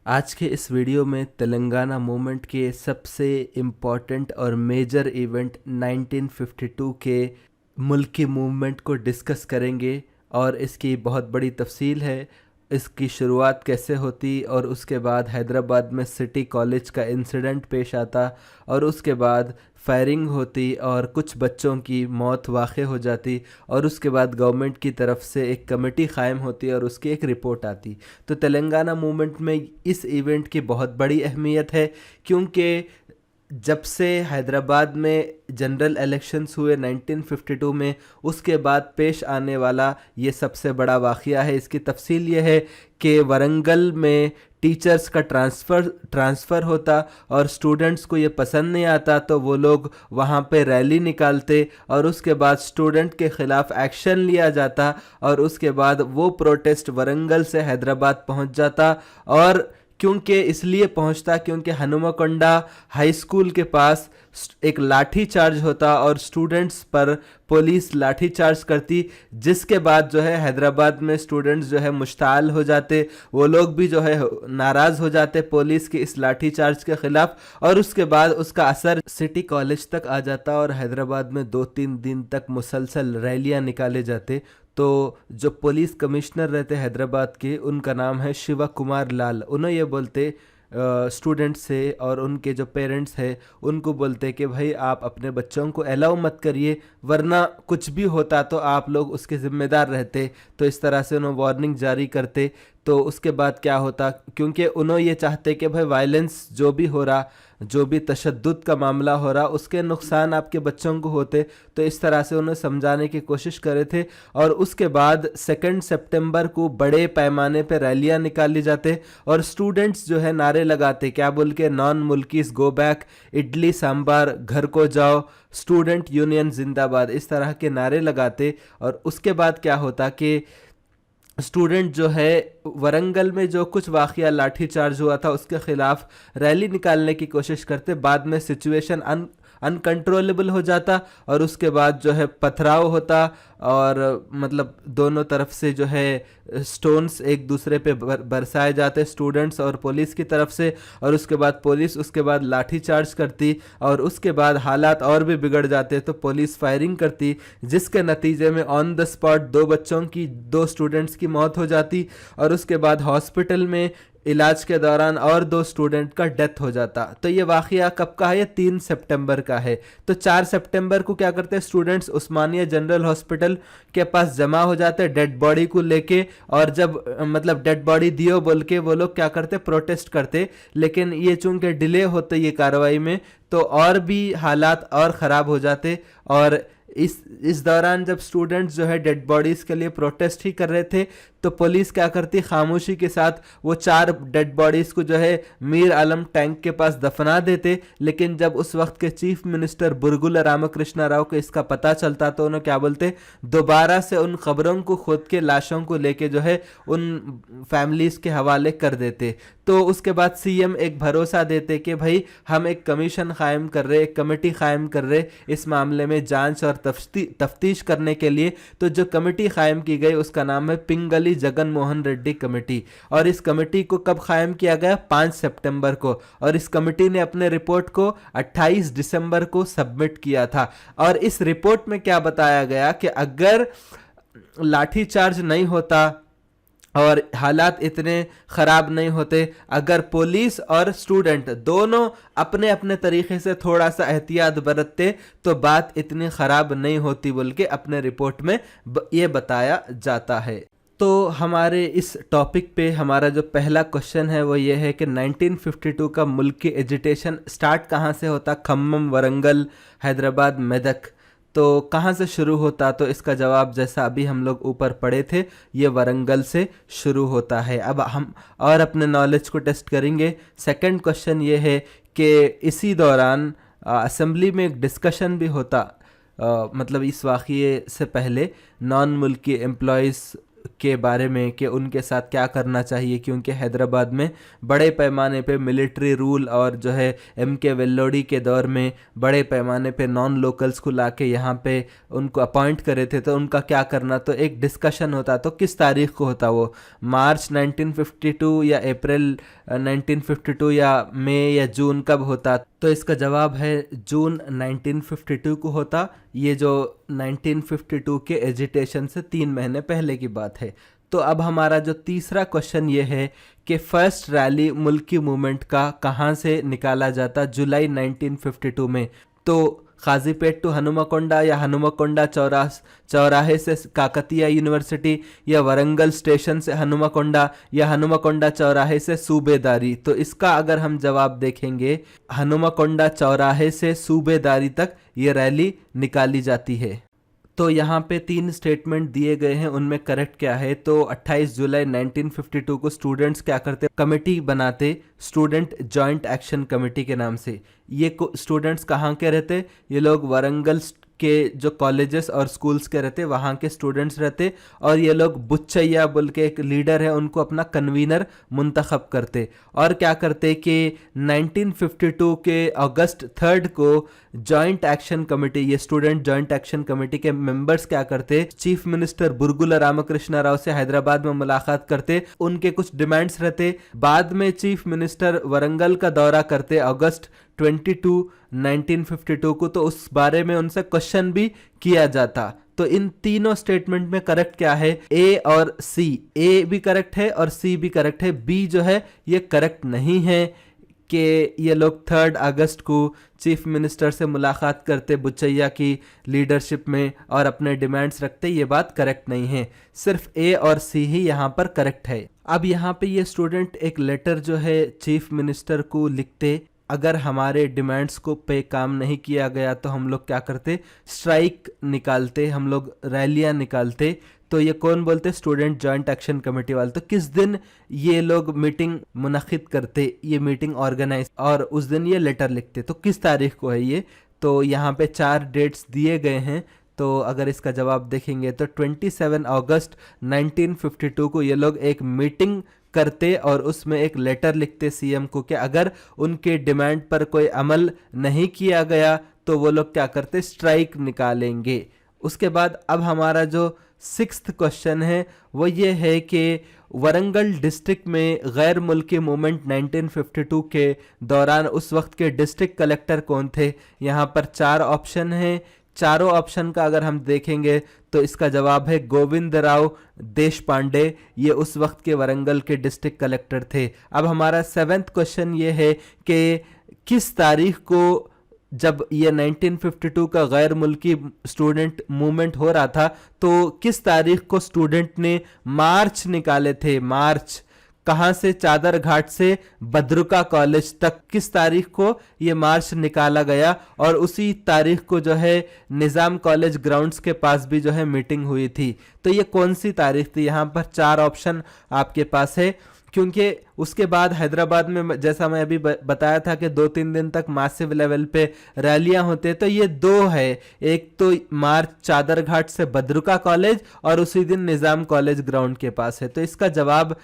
आज के इस वीडियो में तेलंगाना मूवमेंट के सबसे इम्पॉर्टेंट और मेजर इवेंट 1952 के मुल्की मूवमेंट को डिस्कस करेंगे और इसकी बहुत बड़ी तफसील है। इसकी शुरुआत कैसे होती और उसके बाद हैदराबाद में सिटी कॉलेज का इंसिडेंट पेश आता और उसके बाद फायरिंग होती और कुछ बच्चों की मौत वाक़ हो जाती और उसके बाद गवर्नमेंट की तरफ से एक कमेटी क़ायम होती और उसकी एक रिपोर्ट आती। तो तेलंगाना मूवमेंट में इस इवेंट की बहुत बड़ी अहमियत है, क्योंकि जब से हैदराबाद में जनरल इलेक्शंस हुए 1952 में, उसके बाद पेश आने वाला ये सबसे बड़ा वाक़या है। इसकी तफसील ये है कि वरंगल में टीचर्स का ट्रांसफ़र होता और स्टूडेंट्स को ये पसंद नहीं आता तो वो लोग वहाँ पे रैली निकालते और उसके बाद स्टूडेंट के ख़िलाफ़ एक्शन लिया जाता और उसके बाद वो प्रोटेस्ट वरंगल से हैदराबाद पहुँच जाता। और क्योंकि इसलिए पहुंचता क्योंकि हनुमकोंडा हाई स्कूल के पास एक लाठी चार्ज होता और स्टूडेंट्स पर पुलिस लाठी चार्ज करती, जिसके बाद जो है हैदराबाद में स्टूडेंट्स जो है मुश्ताल हो जाते, वो लोग भी जो है नाराज़ हो जाते पुलिस के इस लाठी चार्ज के ख़िलाफ़ और उसके बाद उसका असर सिटी कॉलेज तक आ जाता और हैदराबाद में 2-3 दिन तक मुसलसल रैलियां निकाले जाते। तो जो पुलिस कमिश्नर रहते हैदराबाद के, उनका नाम है शिवा कुमार लाल। उन्हें ये बोलते स्टूडेंट्स से और उनके जो पेरेंट्स हैं उनको बोलते कि भाई आप अपने बच्चों को अलाउ मत करिए, वरना कुछ भी होता तो आप लोग उसके ज़िम्मेदार रहते। तो इस तरह से उन्होंने वार्निंग जारी करते। तो उसके बाद क्या होता, क्योंकि उन्होंने ये चाहते कि भाई वायलेंस जो भी हो रहा, जो भी तशद्दुद का मामला हो रहा, उसके नुकसान आपके बच्चों को होते। तो इस तरह से उन्हें समझाने की कोशिश करे थे। और उसके बाद 2 सितंबर को बड़े पैमाने पर रैलियां निकाली जाते और स्टूडेंट्स जो है नारे लगाते, क्या बोल के, नॉन मुल्कीस गो बैक, इडली सांबार घर को जाओ, स्टूडेंट यूनियन जिंदाबाद, इस तरह के नारे लगाते। और उसके बाद क्या होता कि स्टूडेंट जो है वरंगल में जो कुछ वाक़या लाठीचार्ज हुआ था उसके ख़िलाफ़ रैली निकालने की कोशिश करते। बाद में सिचुएशन अनकंट्रोलेबल हो जाता और उसके बाद जो है पथराव होता और मतलब दोनों तरफ से जो है स्टोन्स एक दूसरे पे बरसाए जाते, स्टूडेंट्स और पुलिस की तरफ से। और उसके बाद पुलिस उसके बाद लाठी चार्ज करती और उसके बाद हालात और भी बिगड़ जाते तो पुलिस फायरिंग करती, जिसके नतीजे में ऑन द स्पॉट 2 स्टूडेंट्स की मौत हो जाती और उसके बाद हॉस्पिटल में इलाज के दौरान और 2 स्टूडेंट का डेथ हो जाता। तो ये वाक़या कब का है? ये 3 सितंबर का है। तो 4 सितंबर को क्या करते हैं स्टूडेंट्स, उस्मानिया जनरल हॉस्पिटल के पास जमा हो जाते डेड बॉडी को लेके। और जब मतलब डेड बॉडी दियो बोल के वो लोग क्या करते, प्रोटेस्ट करते। लेकिन ये चूंकि डिले होते ये कार्रवाई में, तो और भी हालात और ख़राब हो जाते। और इस दौरान जब स्टूडेंट्स जो है डेड बॉडीज़ के लिए प्रोटेस्ट ही कर रहे थे तो पुलिस क्या करती, खामोशी के साथ वो 4 डेड बॉडीज़ को जो है मीर आलम टैंक के पास दफना देते। लेकिन जब उस वक्त के चीफ मिनिस्टर बुरगुला रामकृष्णा राव को इसका पता चलता तो उन्हें क्या बोलते, दोबारा से उन खबरों को खुद के लाशों को लेके जो है उन फैमिलीज़ के हवाले कर देते। तो उसके बाद सीएम एक भरोसा देते कि भाई हम एक कमीशन कायम कर रहे, एक कमेटी कायम कर रहे इस मामले में जांच और तफ्तीश करने के लिए। तो जो कमेटी कायम की गई उसका नाम है पिंगली जगन मोहन रेड्डी कमेटी। और इस कमेटी को कब कायम किया गया? 5 सितंबर को। और इस कमेटी ने अपने रिपोर्ट को 28 दिसंबर को सबमिट किया था। और इस रिपोर्ट में क्या बताया गया कि अगर लाठीचार्ज नहीं होता और हालात इतने ख़राब नहीं होते, अगर पुलिस और स्टूडेंट दोनों अपने अपने तरीक़े से थोड़ा सा एहतियात बरतते तो बात इतनी ख़राब नहीं होती, बोल के अपने रिपोर्ट में ये बताया जाता है। तो हमारे इस टॉपिक पे हमारा जो पहला क्वेश्चन है वो ये है कि 1952 का मुल्की एजिटेशन स्टार्ट कहाँ से होता? खम्मम, वरंगल, हैदराबाद, मेदक। तो कहाँ से शुरू होता? तो इसका जवाब जैसा अभी हम लोग ऊपर पढ़े थे, ये वरंगल से शुरू होता है। अब हम और अपने नॉलेज को टेस्ट करेंगे। सेकंड क्वेश्चन ये है कि इसी दौरान असेंबली में एक डिस्कशन भी होता, मतलब इस वाक़ये से पहले नॉन मुल्की एम्प्लॉइज़ के बारे में कि उनके साथ क्या करना चाहिए, क्योंकि हैदराबाद में बड़े पैमाने पे मिलिट्री रूल और जो है MK वेल्लोड़ी के दौर में बड़े पैमाने पे नॉन लोकल्स को लाके यहाँ पे उनको अपॉइंट करे थे, तो उनका क्या करना, तो एक डिस्कशन होता। तो किस तारीख को होता वो, मार्च 1952 या अप्रैल 1952 या मई या जून, कब होता? तो इसका जवाब है जून 1952 को होता। ये जो 1952 के एजिटेशन से 3 महीने पहले की बात है। तो अब हमारा जो तीसरा क्वेश्चन ये है कि फर्स्ट रैली मुल्की मूवमेंट का कहाँ से निकाला जाता जुलाई 1952 में? तो काजीपेट टू हनुमाकोंडा या हनुमाकोंडा चौराहे से काकतिया यूनिवर्सिटी, या वरंगल स्टेशन से हनुमाकोंडा, या हनुमाकोंडा चौराहे से सूबेदारी। तो इसका अगर हम जवाब देखेंगे, हनुमाकोंडा चौराहे से सूबेदारी तक ये रैली निकाली जाती है। तो यहाँ पे 3 स्टेटमेंट दिए गए हैं, उनमें करेक्ट क्या है? तो 28 जुलाई 1952 को स्टूडेंट्स क्या करते, कमेटी बनाते, स्टूडेंट जॉइंट एक्शन कमेटी के नाम से। ये स्टूडेंट्स कहाँ के रहते? ये लोग वरंगल के जो कॉलेजेस और स्कूल्स के रहते, वहाँ के स्टूडेंट्स रहते, और ये लोग बुच्चैया बोल के एक लीडर है, उनको अपना कन्वीनर मुंतखब करते। और क्या करते कि 1952 के अगस्त 3 को जॉइंट एक्शन कमेटी, ये स्टूडेंट जॉइंट एक्शन कमेटी के मेंबर्स क्या करते, चीफ मिनिस्टर बुरगुला रामकृष्ण राव से हैदराबाद में मुलाकात करते, उनके कुछ डिमांड्स रहते। बाद में चीफ मिनिस्टर वरंगल का दौरा करते अगस्त 22 1952 को, तो उस बारे में उनसे क्वेश्चन भी किया जाता। तो इन तीनों स्टेटमेंट में करेक्ट क्या है? ए और सी। ए भी करेक्ट है और सी भी करेक्ट है। बी जो है ये करेक्ट नहीं है कि ये लोग 3 अगस्त को चीफ मिनिस्टर से मुलाकात करते बुच्चैया की लीडरशिप में और अपने डिमांड्स रखते, ये बात करेक्ट नहीं है। सिर्फ ए और सी ही यहाँ पर करेक्ट है। अब यहाँ पे ये स्टूडेंट एक लेटर जो है चीफ मिनिस्टर को लिखते, अगर हमारे डिमांड्स को पे काम नहीं किया गया तो हम लोग क्या करते, स्ट्राइक निकालते, हम लोग रैलियां निकालते। तो ये कौन बोलते? स्टूडेंट जॉइंट एक्शन कमेटी वाले। तो किस दिन ये लोग मीटिंग मुनक्किद करते, ये मीटिंग ऑर्गेनाइज, और उस दिन ये लेटर लिखते। तो किस तारीख को है ये? तो यहाँ पे 4 डेट्स दिए गए हैं। तो अगर इसका जवाब देखेंगे तो 27 अगस्त 1952 को ये लोग एक मीटिंग करते और उसमें एक लेटर लिखते सीएम को कि अगर उनके डिमांड पर कोई अमल नहीं किया गया तो वो लोग क्या करते, स्ट्राइक निकालेंगे। उसके बाद अब हमारा जो 6th क्वेश्चन है वो ये है कि वरंगल डिस्ट्रिक्ट में गैर मुल्की मूवमेंट 1952 के दौरान उस वक्त के डिस्ट्रिक्ट कलेक्टर कौन थे? यहाँ पर 4 ऑप्शन हैं। चारों ऑप्शन का अगर हम देखेंगे तो इसका जवाब है गोविंदराव देश पांडे। ये उस वक्त के वरंगल के डिस्ट्रिक्ट कलेक्टर थे। अब हमारा 7th क्वेश्चन ये है कि किस तारीख को, जब ये 1952 का गैर मुल्की स्टूडेंट मूवमेंट हो रहा था, तो किस तारीख को स्टूडेंट ने मार्च निकाले थे? मार्च कहाँ से? चादर घाट से बद्रुका कॉलेज तक। किस तारीख को ये मार्च निकाला गया? और उसी तारीख को जो है निज़ाम कॉलेज ग्राउंड्स के पास भी जो है मीटिंग हुई थी। तो ये कौन सी तारीख थी? यहाँ पर 4 ऑप्शन आपके पास है, क्योंकि उसके बाद हैदराबाद में जैसा मैं अभी बताया था कि 2-3 दिन तक मासिव लेवल पे रैलियां होते, तो ये 2 है। एक तो मार्च चादर घाट से बद्रुका कॉलेज और उसी दिन निज़ाम कॉलेज ग्राउंड के पास है। तो इसका जवाब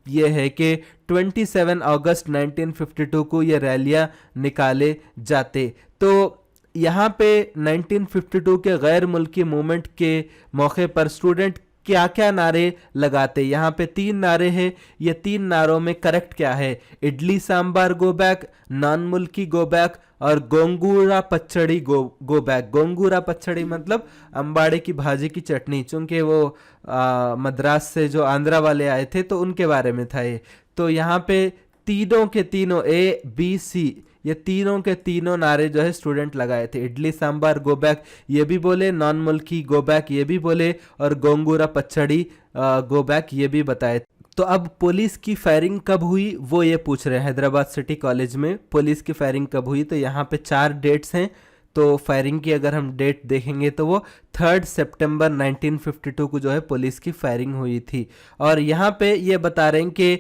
ये है कि 27 अगस्त 1952 को ये रैलियां निकाले जाते। तो यहाँ पे 1952 के गैर मुल्की मूवमेंट के मौके पर स्टूडेंट क्या क्या नारे लगाते? यहाँ पे 3 नारे हैं। ये 3 नारों में करेक्ट क्या है? Idli sambar go back, non मुल्की गो बैक, और गोंगूरा पचड़ी गो बैक। गोंगूरा पचड़ी मतलब अंबाड़े की भाजी की चटनी, चूंकि वो मद्रास से जो आंध्रा वाले आए थे तो उनके बारे में था ये। तो यहाँ पे तीनों के तीनों A, B, C, ये तीनों के तीनों नारे जो है स्टूडेंट लगाए थे। इडली सांबार गो बैक ये भी बोले, नॉन मुल्की गो बैक ये भी बोले, और गोंगूरा पचड़ी गो बैक ये भी बताए। तो अब पुलिस की फायरिंग कब हुई वो ये पूछ रहे हैं। हैदराबाद सिटी कॉलेज में पुलिस की फायरिंग कब हुई? तो यहाँ पे 4 डेट्स हैं। तो फायरिंग की अगर हम डेट देखेंगे तो वो 3 सितंबर 1952 को जो है पुलिस की फायरिंग हुई थी। और यहाँ पे ये बता रहे हैं कि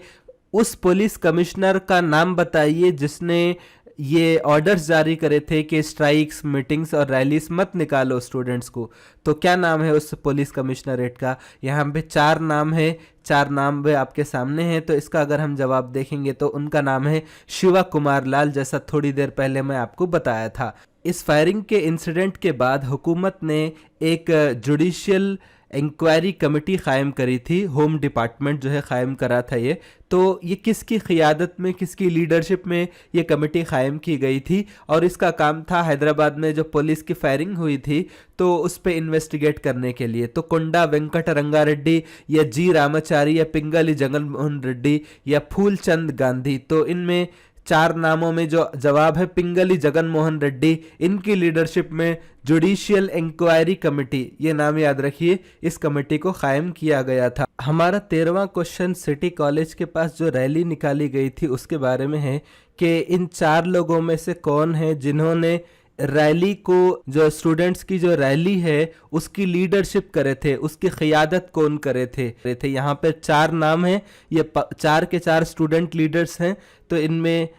उस पुलिस कमिश्नर का नाम बताइए जिसने ये ऑर्डर्स जारी करे थे कि स्ट्राइक्स, मीटिंग्स और रैलीज मत निकालो स्टूडेंट्स को। तो क्या नाम है उस पुलिस कमिश्नरेट का? यहाँ पे 4 नाम है, 4 नाम वे आपके सामने हैं। तो इसका अगर हम जवाब देखेंगे तो उनका नाम है शिवा कुमार लाल, जैसा थोड़ी देर पहले मैं आपको बताया था। इस फायरिंग के इंसिडेंट के बाद हुकूमत ने एक जुडिशियल इंक्वायरी कमेटी कायम करी थी, होम डिपार्टमेंट जो है कायम करा था ये। तो ये किसकी क़ियादत में, किसकी लीडरशिप में ये कमेटी कायम की गई थी? और इसका काम था हैदराबाद में जो पुलिस की फायरिंग हुई थी तो उस पर इन्वेस्टिगेट करने के लिए। तो कोंडा वेंकट रंगारेड्डी या जी रामाचारी या पिंगली जगनमोहन रेड्डी या फूलचंद गांधी, तो इनमें 4 नामों में जो जवाब है पिंगली जगनमोहन रेड्डी, इनकी लीडरशिप में जुडिशियल इंक्वायरी कमेटी, ये नाम याद रखिए, इस कमेटी को कायम किया गया था। हमारा 13वां क्वेश्चन सिटी कॉलेज के पास जो रैली निकाली गई थी उसके बारे में है कि इन 4 लोगों में से कौन है जिन्होंने रैली को, जो स्टूडेंट्स की जो रैली है उसकी लीडरशिप करे थे, उसकी क़ियादत कौन करे थे। यहाँ पे 4 नाम हैं, ये 4 के 4 स्टूडेंट लीडर्स हैं। तो इनमें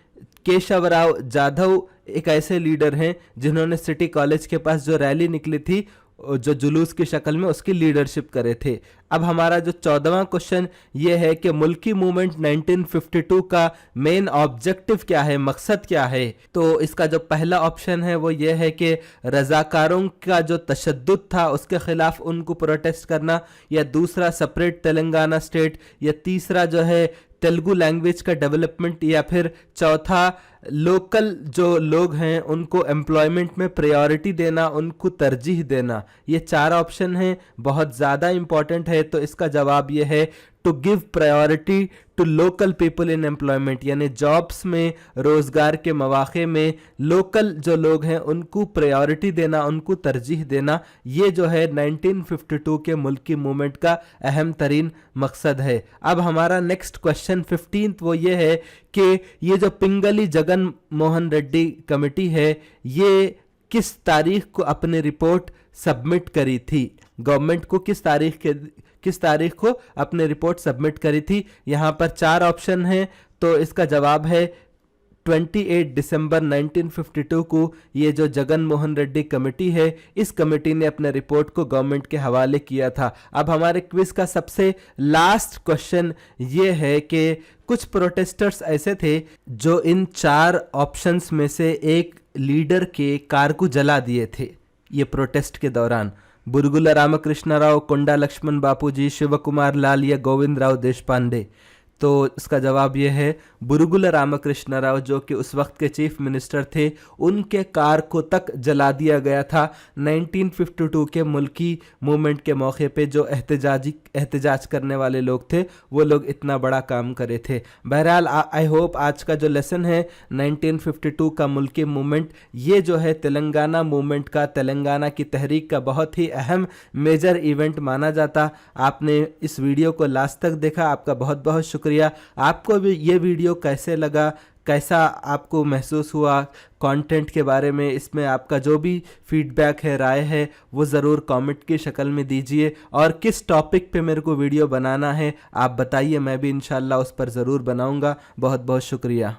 केशवराव जाधव एक ऐसे लीडर हैं जिन्होंने सिटी कॉलेज के पास जो रैली निकली थी, जो जुलूस की शक्ल में, उसकी लीडरशिप करे थे। अब हमारा जो 14वां क्वेश्चन ये है कि मुल्की मूवमेंट 1952 का मेन ऑब्जेक्टिव क्या है, मकसद क्या है? तो इसका जो पहला ऑप्शन है वो ये है कि रजाकारों का जो तशद्दुद था उसके खिलाफ उनको प्रोटेस्ट करना, या दूसरा सेपरेट तेलंगाना स्टेट, या तीसरा जो है तेलुगु लैंग्वेज का डेवलपमेंट, या फिर चौथा लोकल जो लोग हैं उनको एम्प्लॉयमेंट में प्रायोरिटी देना, उनको तरजीह देना। ये 4 ऑप्शन हैं, बहुत ज़्यादा इंपॉर्टेंट है। तो इसका जवाब ये है to give priority to local people in employment, यानी जॉब्स में, रोज़गार के मौके में लोकल जो लोग हैं उनको प्रायोरिटी देना, उनको तरजीह देना। ये जो है 1952 के मुल्की मूवमेंट का अहम तरीन मकसद है। अब हमारा नेक्स्ट क्वेश्चन 15th वो ये है कि ये जो पिंगली जगन मोहन रेड्डी कमेटी है ये किस तारीख को अपनी रिपोर्ट सबमिट करी थी? गवर्नमेंट को किस तारीख को अपनी रिपोर्ट सबमिट करी थी? यहाँ पर 4 ऑप्शन हैं। तो इसका जवाब है 28 दिसंबर 1952 को ये जो जगन मोहन रेड्डी कमेटी है, इस कमेटी ने अपने रिपोर्ट को गवर्नमेंट के हवाले किया था। अब हमारे क्विज का सबसे लास्ट क्वेश्चन ये है कि कुछ प्रोटेस्टर्स ऐसे थे जो इन 4 ऑप्शंस में से एक लीडर के कार को जला दिए थे ये प्रोटेस्ट के दौरान। बुरगुला रामकृष्ण राव, कोंडा लक्ष्मण बापूजी, शिव कुमार लाल या गोविंद राव देशपांडे। तो इसका जवाब यह है बुरगुला रामकृष्ण राव, जो कि उस वक्त के चीफ मिनिस्टर थे, उनके कार को तक जला दिया गया था 1952 के मुल्की मूवमेंट के मौके पे। जो एहतजाज करने वाले लोग थे वो लोग इतना बड़ा काम करे थे। बहरहाल आई होप आज का जो लेसन है 1952 का मुल्की मूवमेंट, ये जो है तेलंगाना मूवमेंट का, तेलंगाना की तहरीक का बहुत ही अहम मेजर इवेंट माना जाता। आपने इस वीडियो को लास्ट तक देखा, आपका बहुत बहुत शुक्रिया। आपको भी ये वीडियो कैसे लगा, कैसा आपको महसूस हुआ कंटेंट के बारे में, इसमें आपका जो भी फीडबैक है, राय है, वो ज़रूर कमेंट की शक्ल में दीजिए। और किस टॉपिक पे मेरे को वीडियो बनाना है आप बताइए, मैं भी इंशाल्लाह उस पर ज़रूर बनाऊंगा। बहुत बहुत शुक्रिया।